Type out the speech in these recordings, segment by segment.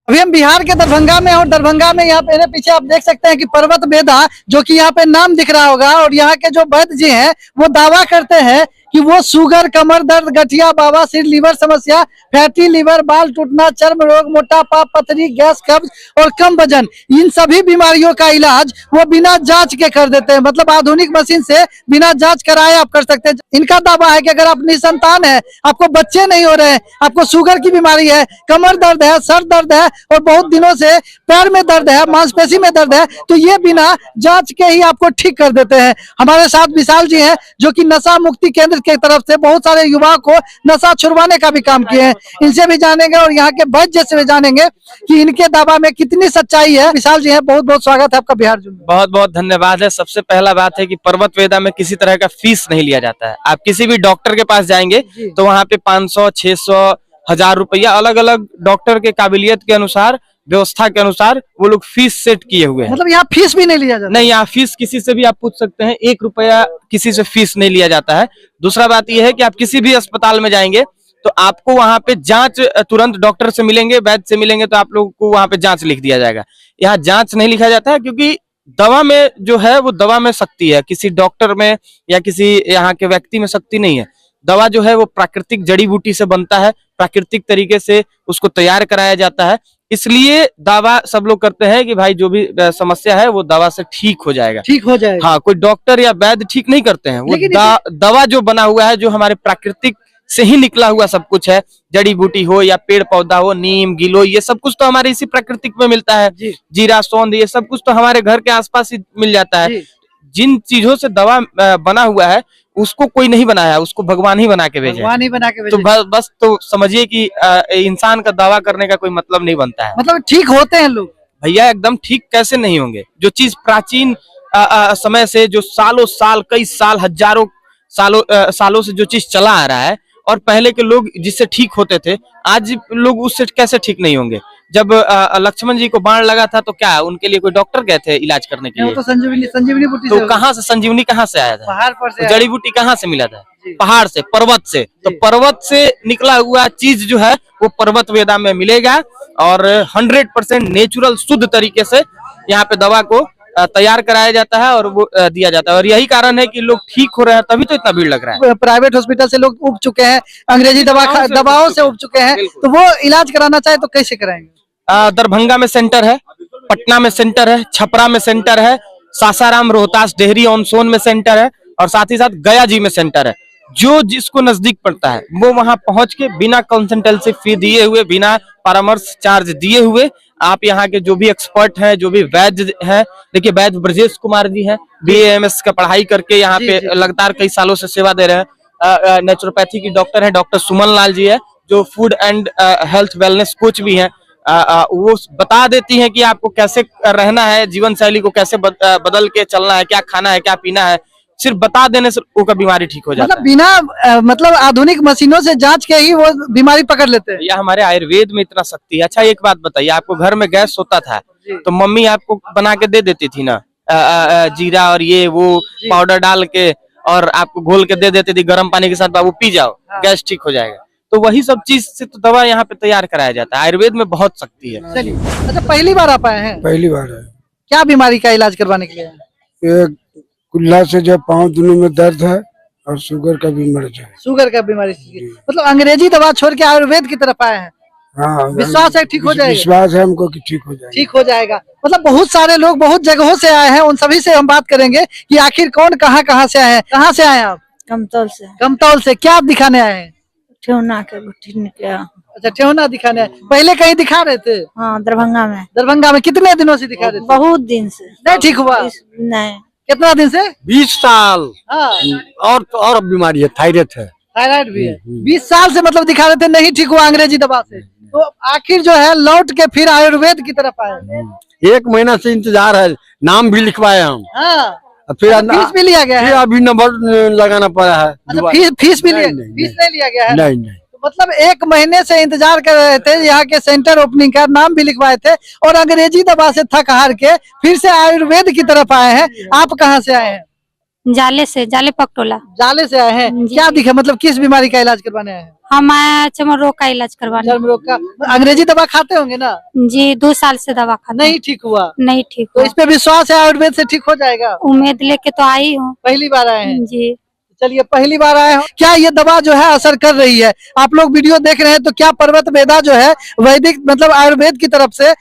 अभी हम बिहार के दरभंगा में और दरभंगा में यहाँ पे पीछे आप देख सकते हैं कि पर्वत वेदा जो कि यहाँ पे नाम दिख रहा होगा, और यहाँ के जो वैद्य जी हैं वो दावा करते हैं कि वो शुगर, कमर दर्द, गठिया, बवासीर, लीवर समस्या, फैटी लीवर, बाल टूटना, चर्म रोग, मोटापा, पथरी, गैस, कब्ज और कम वजन, इन सभी बीमारियों का इलाज वो बिना जांच के कर देते हैं। मतलब आधुनिक मशीन से बिना जांच कराए आप कर सकते हैं। इनका दावा है कि अगर आप निसंतान है, आपको बच्चे नहीं हो रहे हैं, आपको शुगर की बीमारी है, कमर दर्द है, सर दर्द है और बहुत दिनों से पैर में दर्द है, मांसपेशी में दर्द है, तो ये बिना जांच के ही आपको ठीक कर देते हैं। हमारे साथ विशाल जी हैं जो कि नशा मुक्ति केंद्र की तरफ से बहुत सारे युवाओं को नशा छुड़वाने का भी काम किए हैं। इनसे भी जानेंगे और यहाँ के वैद्य से भी जानेंगे कि इनके दावा में कितनी सच्चाई है। विशाल जी हैं, बहुत बहुत स्वागत है आपका बिहार जून में। बहुत बहुत धन्यवाद है। सबसे पहला बात है कि पर्वत वेदा में किसी तरह का फीस नहीं लिया जाता है। आप किसी भी डॉक्टर के पास जाएंगे तो वहाँ पे 500, 600, 1000 रुपया अलग अलग डॉक्टर के काबिलियत के अनुसार, व्यवस्था के अनुसार वो लोग फीस सेट किए हुए हैं। मतलब यहाँ फीस भी नहीं लिया जाता? नहीं, यहाँ फीस किसी से भी आप पूछ सकते हैं, 1 रुपया किसी से फीस नहीं लिया जाता है। दूसरा बात यह है कि आप किसी भी अस्पताल में जाएंगे तो आपको वहां पे जांच, तुरंत डॉक्टर से मिलेंगे, वैद्य से मिलेंगे तो आप लोगों को वहां पे जांच लिख दिया जाएगा। यहाँ जांच नहीं लिखा जाता है क्योंकि दवा में जो है वो दवा में शक्ति है, किसी डॉक्टर में या किसी यहाँ के व्यक्ति में शक्ति नहीं है। दवा जो है वो प्राकृतिक जड़ी बूटी से बनता है, प्राकृतिक तरीके से उसको तैयार कराया जाता है। इसलिए दावा सब लोग करते हैं कि भाई जो भी समस्या है वो दवा से ठीक हो जाएगा, ठीक हो जाएगा। हाँ, कोई डॉक्टर या वैद्य ठीक नहीं करते हैं। वो दवा जो बना हुआ है, जो हमारे प्राकृतिक से ही निकला हुआ सब कुछ है, जड़ी बूटी हो या पेड़ पौधा हो, नीम, गिलो, ये सब कुछ तो हमारे इसी प्राकृतिक में मिलता है। जीरा, सौंध, ये सब कुछ तो हमारे घर के आसपास ही मिल जाता है। जिन चीजों से दवा बना हुआ है उसको कोई नहीं बनाया, उसको भगवान ही बना के भेजा, भगवान ही बना के भेजा। तो बस तो समझिए कि इंसान का दावा करने का कोई मतलब नहीं बनता है। मतलब ठीक होते हैं लोग? भैया एकदम ठीक कैसे नहीं होंगे? जो चीज प्राचीन समय से, जो सालों साल, कई साल, हजारों सालों से जो चीज चला आ रहा है, और पहले के लोग जिससे ठीक होते थे, आज लोग उससे कैसे ठीक नहीं होंगे? जब लक्ष्मण जी को बाण लगा था तो क्या उनके लिए कोई डॉक्टर गए थे इलाज करने के लिए? तो संजीवनी बूटी तो कहाँ से संजीवनी कहाँ से आया था? पहाड़ पर से। जड़ी बूटी कहाँ से मिला था? पहाड़ से, पर्वत से। तो पर्वत से निकला हुआ चीज जो है वो पर्वत वेदा में मिलेगा, और 100% नेचुरल, शुद्ध तरीके से यहाँ पे दवा को तैयार कराया जाता है और वो दिया जाता है। और यही कारण है कि लोग ठीक हो रहे हैं, तभी तो इतना भीड़ लग रहा है। प्राइवेट हॉस्पिटल से लोग उब चुके हैं, अंग्रेजी दवाओं से उब चुके हैं, तो वो इलाज कराना चाहे तो कैसे कराएंगे? दरभंगा में सेंटर है, पटना में सेंटर है, छपरा में सेंटर है, सासाराम, रोहतास, डेहरी ऑन सोन में सेंटर है, और साथ ही साथ गया जी में सेंटर है। जो जिसको नजदीक पड़ता है वो वहां पहुंच के बिना कंसल्टेंसी फी दिए हुए, बिना परामर्श चार्ज दिए हुए, आप यहाँ के जो भी एक्सपर्ट हैं, जो भी वैद्य हैं, देखिए वैद्य ब्रजेश कुमार जी हैं, BAMS का पढ़ाई करके यहाँ पे लगातार कई सालों से सेवा दे रहे हैं। नेचुरोपैथी की डॉक्टर है, डॉक्टर सुमन लाल जी है, जो food and health wellness coach भी है। वो बता देती है कि आपको कैसे रहना है, जीवन शैली को कैसे बदल के चलना है, क्या खाना है, क्या पीना है। सिर्फ बता देने से उनका बीमारी ठीक हो जाता है। बिना मतलब आधुनिक मशीनों से जांच के ही वो बीमारी पकड़ लेते हैं। या हमारे आयुर्वेद में इतना शक्ति है। अच्छा, एक बात बताइए, आपको घर में गैस होता था तो मम्मी आपको बना के दे देती थी ना, जीरा और ये वो पाउडर डाल के, और आपको घोल के दे देती थी गर्म पानी के साथ, बाबू पी जाओ, गैस ठीक हो जाएगा। तो वही सब चीज से तो दवा यहाँ पे तैयार कराया जाता है। आयुर्वेद में बहुत शक्ति है। चलिए, अच्छा पहली बार आप आए हैं? पहली बार है। क्या बीमारी का इलाज करवाने के लिए? एक कुल्ला से जब पाँव दोनों में दर्द है, और शुगर का भी मर्ज है। शुगर का बीमारी? मतलब अंग्रेजी दवा छोड़ के आयुर्वेद की तरफ आए हैं? हाँ, विश्वास है ठीक हो जाएगा? विश्वास है हमको कि ठीक हो जाएगा। ठीक हो जाएगा। मतलब बहुत सारे लोग बहुत जगहों से आए हैं, उन सभी से हम बात करेंगे कि आखिर कौन कहाँ से आए हैं। कहाँ से आए हैं आप? कमतौल से। कमतौल से। क्या आप दिखाने आए हैं? ठेहुना के घुटने के। अच्छा, ठेहुना दिखाने आए। पहले कहीं दिखा रहे थे? हाँ, दरभंगा में। दरभंगा में कितने दिनों से दिखा रहे थे? बहुत दिन से। नहीं ठीक हुआ? नहीं। कितना दिन से? 20 साल। हाँ। और बीमारी है, थायराइड है। थायराइड भी है। 20 साल से मतलब दिखा रहे थे, नहीं ठीक हुआ अंग्रेजी दवा से, तो आखिर जो है लौट के फिर आयुर्वेद की तरफ आए। 1 महीना से इंतजार है, नाम भी लिखवाए हम। हाँ। फिर फीस भी लिया गया है? अभी नंबर लगाना पड़ा है। अच्छा, फीस भी लिया? फीस नहीं लिया गया है? नहीं। तो मतलब 1 महीने से इंतजार कर रहे थे, यहाँ के सेंटर ओपनिंग का नाम भी लिखवाए थे, और अंग्रेजी दवा से थक हार के फिर से आयुर्वेद की तरफ आए हैं। आप कहाँ से आए हैं? जाले पकटोला। जाले से आए हैं, जी। क्या दिखा, मतलब किस बीमारी का इलाज करवाने आए हैं? हम आए चर्म रोग का इलाज करवाने। चर्म रोग का। अंग्रेजी दवा खाते होंगे ना? जी 2 साल से दवा खाते नहीं ठीक हुआ, नहीं ठीक तो हुआ। इस पे विश्वास है आयुर्वेद से ठीक हो जाएगा? उम्मीद लेके तो आई हूँ। पहली बार आए हैं? जी चलिए, पहली बार आए हो, क्या ये दवा जो है असर कर रही है? आप लोग वीडियो देख रहे हैं तो क्या पर्वत वेदा जो है वैदिक मतलब आयुर्वेद की तरफ से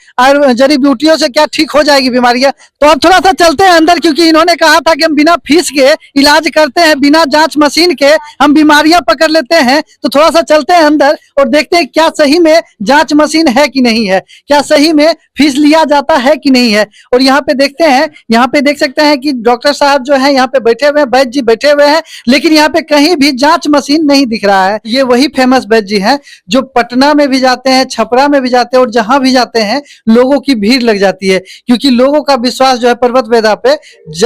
जड़ी बूटियों से क्या ठीक हो जाएगी बीमारियां? तो अब थोड़ा सा चलते हैं अंदर, क्योंकि इन्होंने कहा था कि हम बिना फीस के इलाज करते हैं, बिना जांच मशीन के हम बीमारियां पकड़ लेते हैं। तो थोड़ा सा चलते हैं अंदर और देखते हैं क्या सही में जांच मशीन है कि नहीं है, क्या सही में फीस लिया जाता है कि नहीं है। और यहाँ पे देखते हैं, यहाँ पे देख सकते हैं कि डॉक्टर साहब जो है यहाँ पे बैठे हुए हैं, वैद्य जी बैठे हुए हैं, लेकिन यहाँ पे कहीं भी जांच मशीन नहीं दिख रहा है। ये वही फेमस वैद्य जी हैं जो पटना में भी जाते हैं, छपरा में भी जाते हैं, और जहां भी जाते हैं लोगों की भीड़ लग जाती है, क्योंकि लोगों का विश्वास जो है पर्वत वेदा पे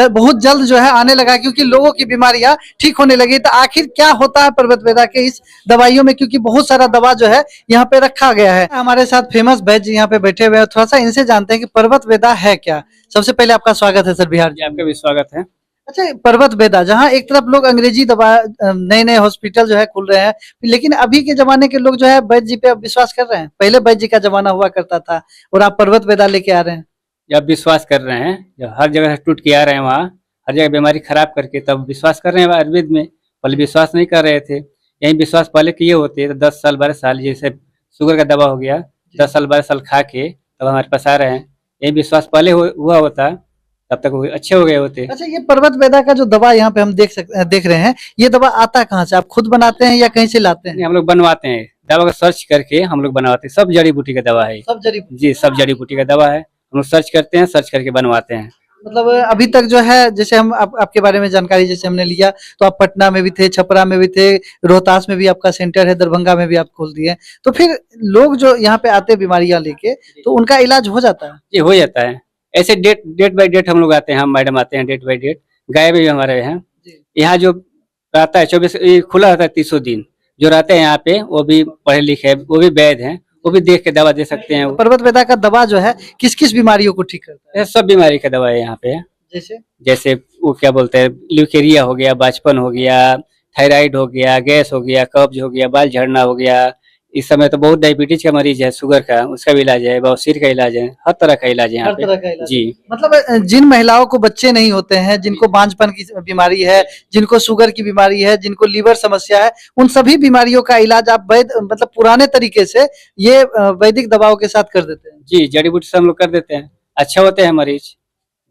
बहुत जल्द जो है आने लगा, क्योंकि लोगों की बीमारियां ठीक होने लगी। तो आखिर क्या होता है पर्वत वेदा के इस दवाइयों में, क्योंकि बहुत सारा दवा जो है यहाँ पे रखा गया है। हमारे साथ फेमस वैद्य जी यहाँ पे बैठे हुए हैं, थोड़ा सा इनसे जानते हैं कि पर्वत वेदा है क्या। सबसे पहले आपका स्वागत है सर बिहार जी। आपका भी स्वागत है। अच्छा, पर्वत वेदा, जहाँ एक तरफ लोग अंग्रेजी दवा, नए नए हॉस्पिटल जो है खुल रहे हैं, लेकिन अभी के जमाने के लोग जो है वैद्य जी पे अब विश्वास कर रहे हैं। पहले वैद्य जी का जमाना हुआ करता था और आप पर्वत वेदा लेके आ रहे हैं। जब विश्वास कर रहे हैं, जब हर जगह से टूट के आ रहे हैं, वहाँ हर जगह बीमारी खराब करके तब विश्वास कर रहे हैं आयुर्वेद में। पहले विश्वास नहीं कर रहे थे, यही विश्वास पहले किए होते तो 10 साल 12 साल, जैसे शुगर का दवा हो गया, 10 साल 12 साल खा के तब हमारे पास आ रहे हैं। यही विश्वास पहले हुआ होता तब तक वो अच्छे हो गए होते। अच्छा, ये पर्वत वेदा का जो दवा यहाँ पे हम देख रहे हैं, ये दवा आता कहाँ से? आप खुद बनाते हैं या कहीं से लाते हैं? हम लोग बनवाते हैं, दवा का सर्च करके हम लोग बनवाते हैं। सब जड़ी बूटी का दवा है। सब जड़ी, जी सब जड़ी बूटी का दवा है, हम लोग सर्च करते हैं, सर्च करके बनवाते हैं। मतलब अभी तक जो है, जैसे हम आपके बारे में जानकारी जैसे हमने लिया, तो आप पटना में भी थे, छपरा में भी थे, रोहतास में भी आपका सेंटर है, दरभंगा में भी आप खोल दिए। तो फिर लोग जो यहाँ पे आते हैं बीमारियां लेके, तो उनका इलाज हो जाता है? जी हो जाता है। ऐसे डेट बाय डेट हम लोग आते हैं, हम मैडम आते हैं डेट बाय डेट। गाय भी हमारे हैं यहाँ, जो रहता है 24 खुला रहता है 300 दिन। जो रहते हैं यहाँ पे वो भी पढ़े लिखे, वो भी वैद्य हैं, वो भी देख के दवा दे सकते हैं। पर्वत वेदा का दवा जो है किस किस बीमारियों को ठीक करता है? ये सब बीमारी का दवा है यहाँ पे। जैसे वो क्या बोलते हैं, ल्यूकेरिया हो गया, बचपन हो गया, थायराइड हो गया, गैस हो गया, कब्ज हो गया, बाल झड़ना हो गया। इस समय तो बहुत डायबिटीज का मरीज है, शुगर का, उसका भी इलाज है, बवासीर का इलाज है, हर तरह का इलाज है यहाँ पे। जी मतलब जिन महिलाओं को बच्चे नहीं होते हैं, जिनको बांझपन की बीमारी है, जिनको शुगर की बीमारी है, जिनको लीवर समस्या है, उन सभी बीमारियों का इलाज आप वैद्य मतलब पुराने तरीके से ये वैदिक दवाओं के साथ कर देते हैं? जी जड़ी बूटी से हम लोग कर देते हैं, अच्छे होते हैं मरीज।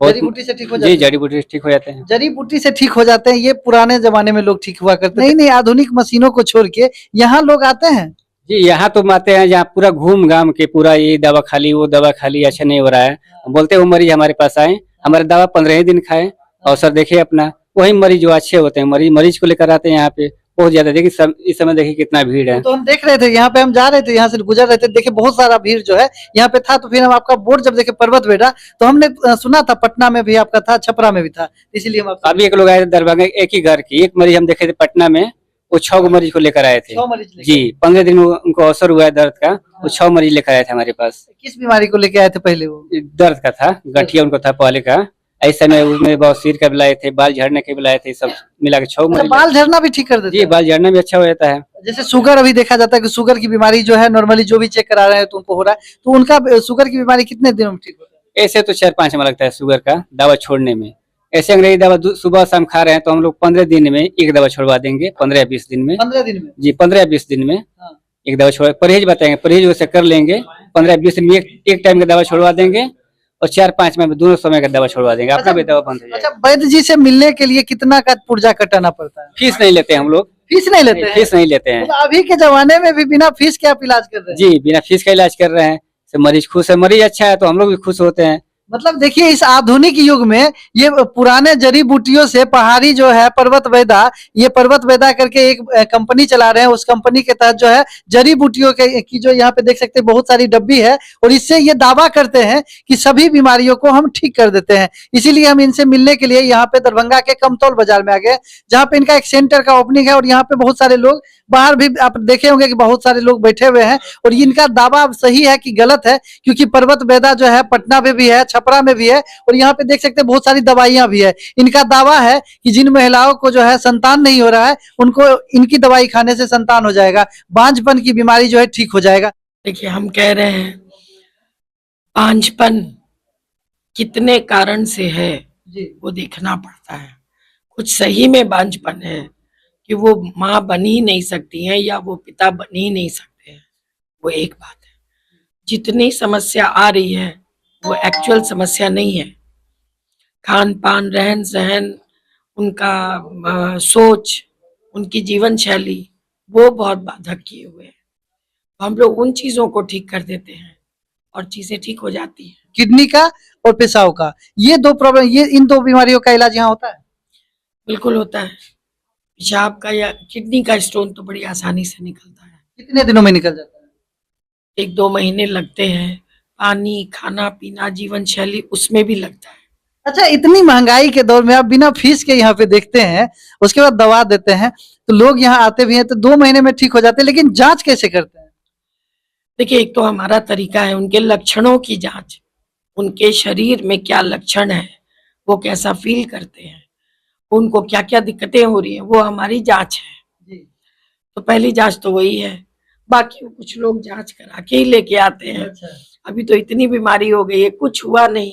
जड़ी बूटी से ठीक हो जाते जी हैं? जड़ी बूटी से ठीक हो जाते हैं। जड़ी बूटी से ठीक हो जाते हैं, ये पुराने जमाने में लोग ठीक हुआ करते हैं। नहीं, आधुनिक मशीनों को छोड़ के यहाँ लोग आते हैं। जी यहाँ तो आते हैं, जहाँ पूरा घूम घाम के पूरा ये दवा खाली, वो दवा खाली, अच्छा नहीं हो रहा है, बोलते हैं वो मरीज हमारे पास आए, हमारे दवा 15 दिन खाए, अवसर देखे अपना। वही मरीज जो अच्छे होते हैं, मरीज को लेकर आते हैं यहाँ पे बहुत ज्यादा। देखिए इस समय देखिए कितना भीड़ है। तो हम देख रहे थे, यहाँ पे हम जा रहे थे, यहाँ से गुजर रहे थे, देखिए बहुत सारा भीड़ जो है यहाँ पे था। तो फिर हम आपका बोर्ड जब देखे पर्वत वेदा, तो हमने सुना था पटना में भी आपका था, छपरा में भी था, इसीलिए हम अभी एक लोग आए थे दरभंगा, एक ही घर की एक मरीज हम देखे थे पटना में, वो 6 मरीज को लेकर आए थे। 6 मरीज जी 15 दिन में उनको अवसर हुआ है दर्द का, वो 6 मरीज लेकर आए थे हमारे पास। किस बीमारी को लेके आए थे पहले? वो दर्द का था, गठिया उनको था पहले का। ऐसे में उसमें बवासीर का भी लाए थे, बाल झड़ने के भी लाए थे, सब मिला के 6 मरीज। बाल झड़ना भी ठीक कर देते जी हैं? बाल झड़ना भी अच्छा हो जाता है। जैसे शुगर अभी देखा जाता है कि शुगर की बीमारी जो है नॉर्मली जो भी चेक करा रहे हैं तो उनको हो रहा है, तो उनका शुगर की बीमारी कितने दिनों में ठीक होता है? ऐसे तो 4-5 में लगता है शुगर का दवा छोड़ने में। ऐसे अंग्रेजी दवा सुबह शाम खा रहे हैं तो हम लोग 15 दिन में एक दवा छोड़वा देंगे, 15 या 20 दिन में। 15 दिन में? जी 15 या 20 दिन में हाँ। एक दवा छोड़, परहेज बताएंगे, परहेज वैसे कर लेंगे। 15 या 20 दिन में एक टाइम का दवा छोड़वा देंगे, और 4-5 में दोनों समय का दवा छोड़वा देंगे, अपना भी दवा बंद हो जाएगा। अच्छा, वैद्य जी से मिलने के लिए कितना का पुर्जा कटाना पड़ता है? फीस नहीं लेते हम लोग, फीस नहीं लेते हैं? फीस नहीं लेते हैं। मतलब अभी के जमाने में भी बिना फीस के आप इलाज कर रहे हैं? जी बिना फीस का इलाज कर रहे हैं, मरीज खुश है, मरीज अच्छा है तो हम लोग भी खुश होते हैं। मतलब देखिए, इस आधुनिक युग में ये पुराने जड़ी बूटियों से पहाड़ी जो है पर्वत वेदा, ये पर्वत वेदा करके एक कंपनी चला रहे हैं। उस कंपनी के तहत जो है जड़ी बूटियों की जो यहाँ पे देख सकते हैं बहुत सारी डब्बी है, और इससे ये दावा करते हैं कि सभी बीमारियों को हम ठीक कर देते हैं। इसीलिए हम इनसे मिलने के लिए यहाँ पे दरभंगा के कमतौल बाजार में आ गए, जहाँ पे इनका एक सेंटर का ओपनिंग है, और यहाँ पे बहुत सारे लोग बाहर भी आप देखे होंगे कि बहुत सारे लोग बैठे हुए हैं और इनका दावा सही है कि गलत है, क्योंकि पर्वत वेदा जो है पटना में भी है, छपरा में भी है और यहाँ पे देख सकते हैं बहुत सारी दवाइयां भी है। इनका दावा है कि जिन महिलाओं को जो है संतान नहीं हो रहा है उनको इनकी दवाई खाने से संतान हो जाएगा, बांझपन की बीमारी जो है ठीक हो जाएगा। देखिए, हम कह रहे हैं बांझपन कितने कारण से है वो देखना पड़ता है। कुछ सही में बांझपन है कि वो माँ बन ही नहीं सकती हैं या वो पिता बन ही नहीं सकते हैं, वो एक बात है। जितनी समस्या आ रही है वो एक्चुअल समस्या नहीं है। खान पान, रहन सहन, उनका सोच, उनकी जीवन शैली वो बहुत बाधक किए हुए हैं। हम लोग उन चीजों को ठीक कर देते हैं और चीजें ठीक हो जाती हैं। किडनी का और पेशाब का, ये दो प्रॉब्लम, ये इन दो बीमारियों का इलाज यहाँ होता है। बिल्कुल होता है। पेशाब का या किडनी का स्टोन तो बड़ी आसानी से निकलता है, कितने दिनों में निकल जाता है? 1-2 महीने लगते हैं। पानी, खाना पीना, जीवन शैली उसमें भी लगता है। अच्छा, इतनी महंगाई के दौर में आप बिना फीस के यहाँ पे देखते हैं, उसके बाद दवा देते हैं, तो लोग यहाँ आते भी हैं तो 2 महीने में ठीक हो जाते हैं, लेकिन जांच कैसे करते हैं? देखिए, एक तो हमारा तरीका है उनके लक्षणों की जांच, उनके शरीर में क्या लक्षण है, वो कैसा फील करते हैं, उनको क्या क्या दिक्कतें हो रही हैं, वो हमारी जांच है। तो पहली जांच तो वही है। बाकी कुछ लोग जांच करा के ही लेके आते हैं। अभी तो इतनी बीमारी हो गई है, कुछ हुआ नहीं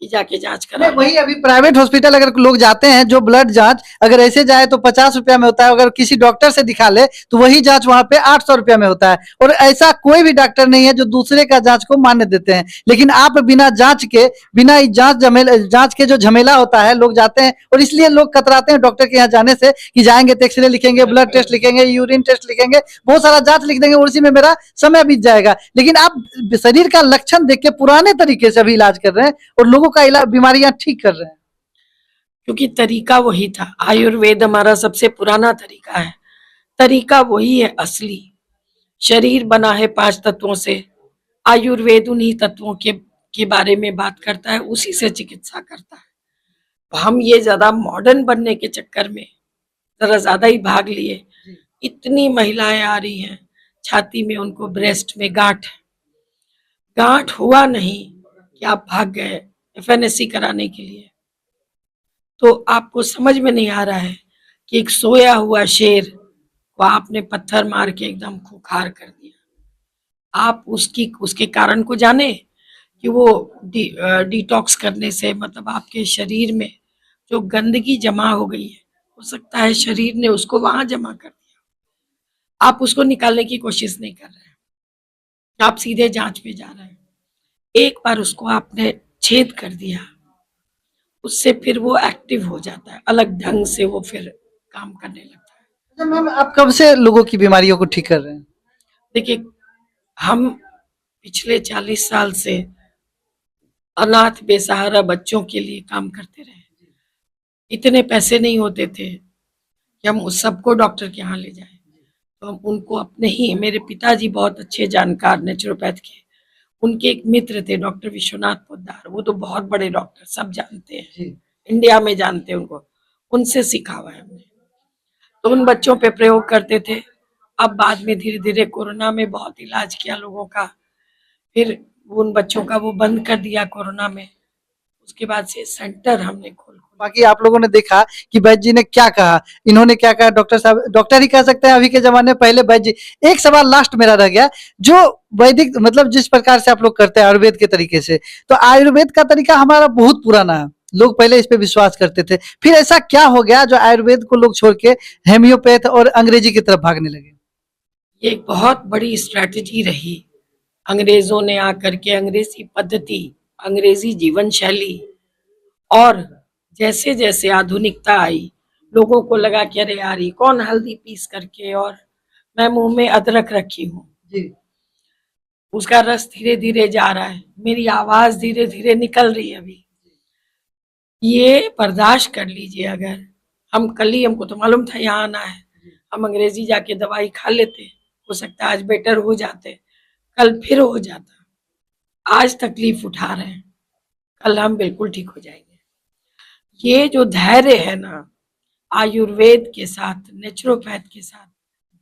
कि जाके जांच करा। वही अभी प्राइवेट हॉस्पिटल अगर लोग जाते हैं, जो ब्लड जांच अगर ऐसे जाए तो 50 रुपया में होता है, अगर किसी डॉक्टर से दिखा ले तो वही जांच वहां पे 800 रुपया में होता है। और ऐसा कोई भी डॉक्टर नहीं है जो दूसरे का जांच को मान्य देते हैं, लेकिन आप बिना जांच के, बिना जांच के जो झमेला होता है, लोग जाते हैं और इसलिए लोग कतराते हैं डॉक्टर के यहाँ जाने से कि जाएंगे तो एक्सरे लिखेंगे, ब्लड टेस्ट लिखेंगे, यूरिन टेस्ट लिखेंगे, बहुत सारा जांच लिख देंगे और उसी में मेरा समय बीत जाएगा। लेकिन आप शरीर का लक्षण देख के पुराने तरीके से अभी इलाज कर रहे हैं और लोगों का इलाज, बीमारियां ठीक कर रहे हैं, क्योंकि तरीका वही था। आयुर्वेद हमारा सबसे पुराना तरीका है, तरीका वही है असली। शरीर बना है 5 तत्वों से, आयुर्वेद उन्हीं तत्वों के बारे में बात करता है, उसी से चिकित्सा करता है। तो हम ये ज्यादा मॉडर्न बनने के चक्कर में जरा ज्यादा ही भाग लिए। इतनी महिलाएं आ रही हैं, छाती में उनको ब्रेस्ट में गांठ हुआ नहीं कि आप भाग गए FNSC कराने के लिए। तो आपको समझ में नहीं आ रहा है कि एक सोया हुआ शेर को आपने पत्थर मार के एकदम खूंखार कर दिया। आप उसके कारण को जाने कि वो डिटॉक्स करने से, मतलब आपके शरीर में जो गंदगी जमा हो गई है, हो सकता है शरीर ने उसको वहां जमा कर दिया। आप उसको निकालने की कोशिश नहीं कर रहे हैं, आप सीधे जांच पे जा रहे हैं। एक बार उसको आपने छेद कर दिया, उससे फिर वो एक्टिव हो जाता है, अलग ढंग से वो फिर काम करने लगता है। अच्छा मैम, आप कब से लोगों की बीमारियों को ठीक कर रहे हैं? देखिए, हम पिछले 40 साल से अनाथ बेसहारा बच्चों के लिए काम करते रहे। इतने पैसे नहीं होते थे कि हम उस सबको डॉक्टर के यहाँ ले जाएं, तो हम उनको अपने ही, मेरे पिताजी बहुत अच्छे जानकार नेचुरोपैथ के, उनके एक मित्र थे डॉक्टर विश्वनाथ पोद्दार, वो तो बहुत बड़े डॉक्टर, सब जानते हैं, इंडिया में जानते हैं उनको, उनसे सीखा हुआ है हमने। तो उन बच्चों पे प्रयोग करते थे। अब बाद में धीरे धीरे कोरोना में बहुत इलाज किया लोगों का, फिर उन बच्चों का वो बंद कर दिया कोरोना में। उसके बाद से सेंटर हमने खोल। बाकी आप लोगों ने देखा कि वैद्य जी ने क्या कहा, इन्होंने क्या कहा, डॉक्टर साहब, डॉक्टर ही कह सकते हैं अभी के जमाने, पहले वैद्य जी। एक सवाल लास्ट मेरा रह गया, जो वैदिक मतलब जिस प्रकार से आप लोग करते हैं आयुर्वेद के तरीके से, तो आयुर्वेद का तरीका हमारा बहुत पुराना है, लोग पहले इस पे विश्वास करते थे, फिर ऐसा क्या हो गया जो आयुर्वेद को लोग छोड़ के हेम्योपैथ और अंग्रेजी की तरफ भागने लगे? ये एक बहुत बड़ी स्ट्रैटेजी रही। अंग्रेजों ने आकर के अंग्रेजी पद्धति, अंग्रेजी जीवन शैली, और जैसे जैसे आधुनिकता आई, लोगों को लगा कि अरे यार ये कौन हल्दी पीस करके और मैं मुंह में अदरक रखी हूँ, उसका रस धीरे धीरे जा रहा है, मेरी आवाज धीरे धीरे निकल रही है। अभी ये बर्दाश्त कर लीजिए। अगर हम कल ही, हमको तो मालूम था यहाँ आना है, हम अंग्रेजी जाके दवाई खा लेते, हो सकता है आज बेटर हो जाते, कल फिर हो जाता। आज तकलीफ उठा रहे हैं, कल हम बिल्कुल ठीक हो जाएंगे। ये जो धैर्य है ना, आयुर्वेद के साथ, नेचुरोपैथ के साथ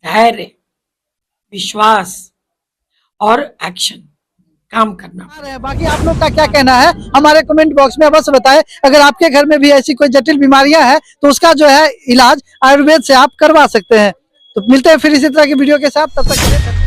धैर्य, विश्वास और एक्शन, काम करना। आ रहे हैं। बाकी आप लोग का क्या कहना है हमारे कमेंट बॉक्स में अवश्य बताएं। अगर आपके घर में भी ऐसी कोई जटिल बीमारियां हैं तो उसका जो है इलाज आयुर्वेद से आप करवा सकते हैं। तो मिलते हैं फिर इसी तरह की वीडियो के साथ, तब तक के लिए धन्यवाद।